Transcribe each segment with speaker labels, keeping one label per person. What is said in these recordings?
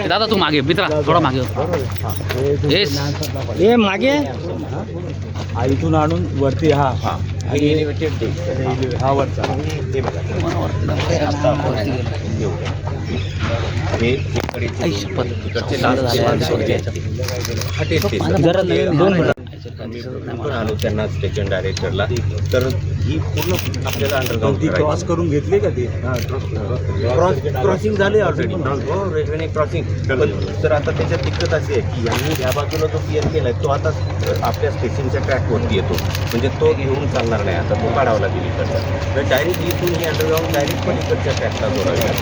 Speaker 1: दादा तू मागे मित्रा थोडा मागे
Speaker 2: हे मागे
Speaker 3: इथून आणून वरती हा हा वरचा
Speaker 4: आलो त्यांना स्टेशन डायरेक्टरला, तर ही पूर्ण आपल्याला अंडरग्राउंड
Speaker 3: क्रॉस करून घेतली का ती?
Speaker 4: क्रॉसिंग झाली ऑलरेडी. हो, रेल्वेने क्रॉसिंग. तर आता त्याच्यात दिक्कत अशी आहे की यांनी ह्या बाजूला जो क्लिअर केला तो आता आपल्या स्टेशनच्या ट्रॅकवरती येतो, म्हणजे तो घेऊन चालणार नाही. आता तो काढावा लागेल इकडचा. तर डायरेक्ट इथून ही अंडरग्राउंड डायरेक्ट पण इकडच्या ट्रॅकला जोडावी लागेल.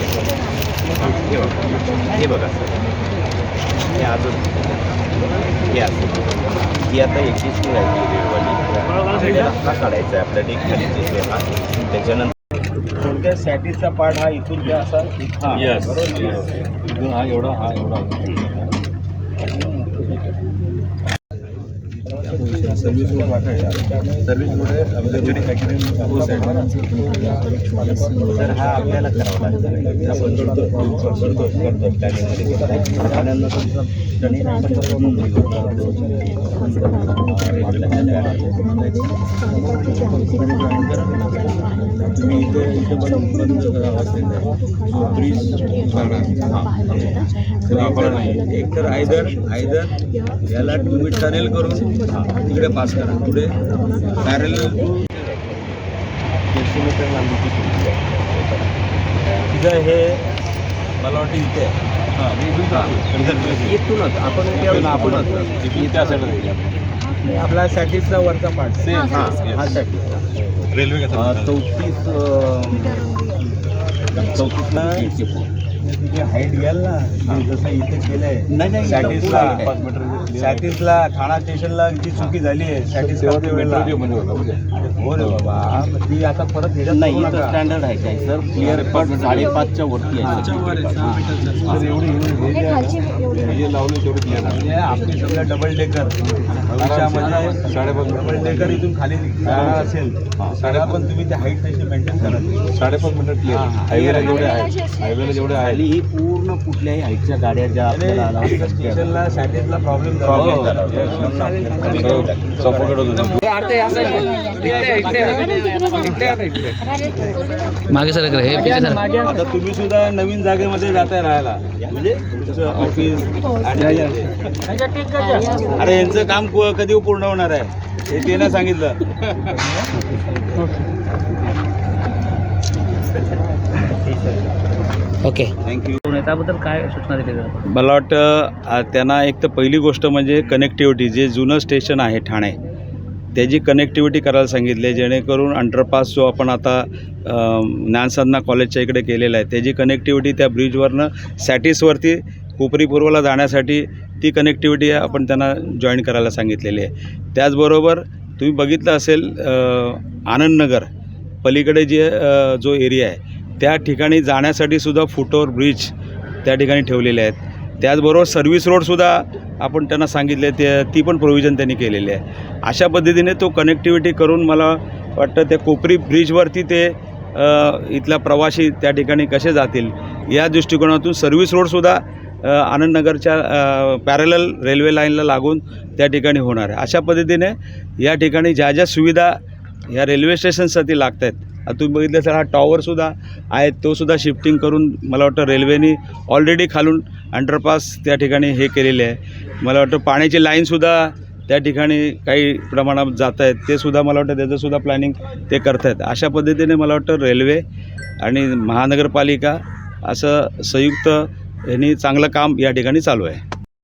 Speaker 4: हे बघा सर, हे अजून हे असं ही आता एक्झिस्टिंग आहे रेल्वेवाली. हा काढायचा आहे आपल्या डेक खालीचे हा. त्याच्यानंतर
Speaker 3: थोडक्यात सॅटिसचा पार्ट हा इथून त्या असा इथून हा एवढा सर्व्हिस रोड वाटायचा. सर्व्हिस रोड आहे
Speaker 4: तर हा आपल्याला करावा लागेल. आपण करतो
Speaker 3: तुम्ही इथे ब्रिज एक तर आयदर याला तुम्ही टनेल करून तिकडे पास करा. पुढे पॅरलल तिथं हे मला वाटतं इथे
Speaker 4: इथूनच आपण
Speaker 3: आपला सॅटिसचा वरचा पार्ट सेम
Speaker 4: हा साठी
Speaker 3: रेल्वे
Speaker 4: 34
Speaker 3: हाईट घ्याल ना, जसं इथे केलंय.
Speaker 4: नाही
Speaker 3: सॅटिसला ठाणा स्टेशनला जी चुकी झाली आहे सॅटिस वेळेला. हो रे बाबा, ती आता परत
Speaker 4: नाही. इथं स्टँडर्ड आहे काय सर, क्लिअर 5.5च्या वरती आहे.
Speaker 3: आपली सगळं डबल डेकर भविष्यामध्ये डबल डेकर इथून खाली असेल सगळा, पण तुम्ही त्या हाईट तशी मेंटेन करा.
Speaker 4: 5.5 मीटर क्लिअर हायवेला जेवढे आहे ही पूर्ण कुठल्याही हाईटच्या गाड्या ज्या
Speaker 3: स्टेशनला सॅटिसला प्रॉब्लेम
Speaker 1: मागे सर हे
Speaker 3: आता तुम्ही सुद्धा नवीन जागेमध्ये जाताय राहायला, म्हणजे तुमचं ऑफिस. अरे यांचं काम कधी पूर्ण होणार आहे हे ते ना सांगितलं.
Speaker 1: Okay
Speaker 3: thank you.
Speaker 1: त्याबद्दल काय सूचना दिली?
Speaker 3: मला वाटतं त्यांना एक तर पहिली गोष्ट म्हणजे कनेक्टिव्हिटी, जे जुनं स्टेशन आहे ठाणे त्याची कनेक्टिव्हिटी करायला सांगितली, जेणेकरून अंडरपास जो आपण आता ज्ञानसाधना कॉलेजच्या इकडे केलेला आहे त्याची कनेक्टिव्हिटी त्या ब्रिजवरनं सॅटिसवरती कोपरी पूर्वला जाण्यासाठी ती कनेक्टिव्हिटी आपण त्यांना जॉईन करायला सांगितलेली आहे. त्याचबरोबर तुम्ही बघितलं असेल आनंदनगर पलीकडे जो एरिया आहे त्या ठिकाणी जाण्यासाठी सुद्धा फुटओव्हर ब्रिज त्या ठिकाणी ठेवलेले आहेत. त्याचबरोबर सर्व्हिस रोडसुद्धा आपण त्यांना सांगितले, ती पण प्रोव्हिजन त्यांनी केलेली आहे. अशा पद्धतीने तो कनेक्टिव्हिटी करून मला वाटतं त्या कोपरी ब्रिजवरती ते इथला प्रवासी त्या ठिकाणी कसे जातील या दृष्टिकोनातून सर्व्हिस रोडसुद्धा आनंदनगरच्या पॅरलल रेल्वे लाईनला लागून त्या ठिकाणी होणार आहे. अशा पद्धतीने या ठिकाणी ज्या ज्या सुविधा ह्या रेल्वे स्टेशनसाठी लागत आहेत, आता तुम्ही बघितलं तर हा टॉवरसुद्धा आहे, तोसुद्धा शिफ्टिंग करून मला वाटतं रेल्वेने ऑलरेडी खालून अंडरपास त्या ठिकाणी हे केलेले आहे. मला वाटतं पाण्याची लाईनसुद्धा त्या ठिकाणी काही प्रमाणात जात आहेत, ते सुद्धा मला वाटतं त्याचंसुद्धा प्लॅनिंग ते करत आहेत. अशा पद्धतीने मला वाटतं रेल्वे आणि महानगरपालिका असं संयुक्त यांनी चांगलं काम या ठिकाणी चालू आहे.